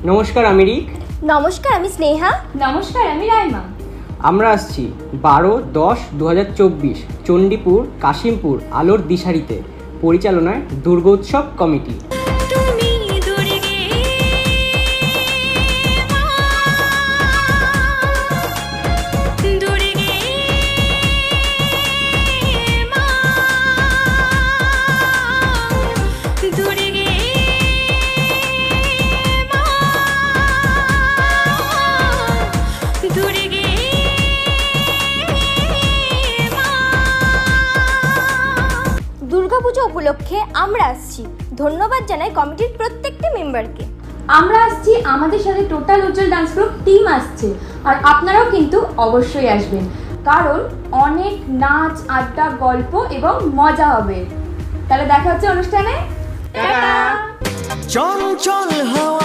নমস্কার, আমি রিক। নমস্কার, আমি স্নেহা। নমস্কার, আমি রাইমা। আমরা আসছি 12-10-2024 চণ্ডীপুর কাশিমপুর আলোর দিশারিতে, পরিচালনায় দুর্গোৎসব কমিটি। দুর্গাপুজো উপলক্ষে আমরা আসছি। ধন্যবাদ জানাই কমিটির প্রত্যেকটি মেম্বারকে। আমরা আসছি, আমাদের সাথে টোটাল উজ্জ্বল ডান্স গ্রুপ টিম আসছে, আর আপনারাও কিন্তু অবশ্যই আসবেন, কারণ অনেক নাচ, আড্ডা, গল্প এবং মজা হবে। তাহলে দেখা হচ্ছে অনুষ্ঠানে। টাটা। চঞ্চল হাওয়া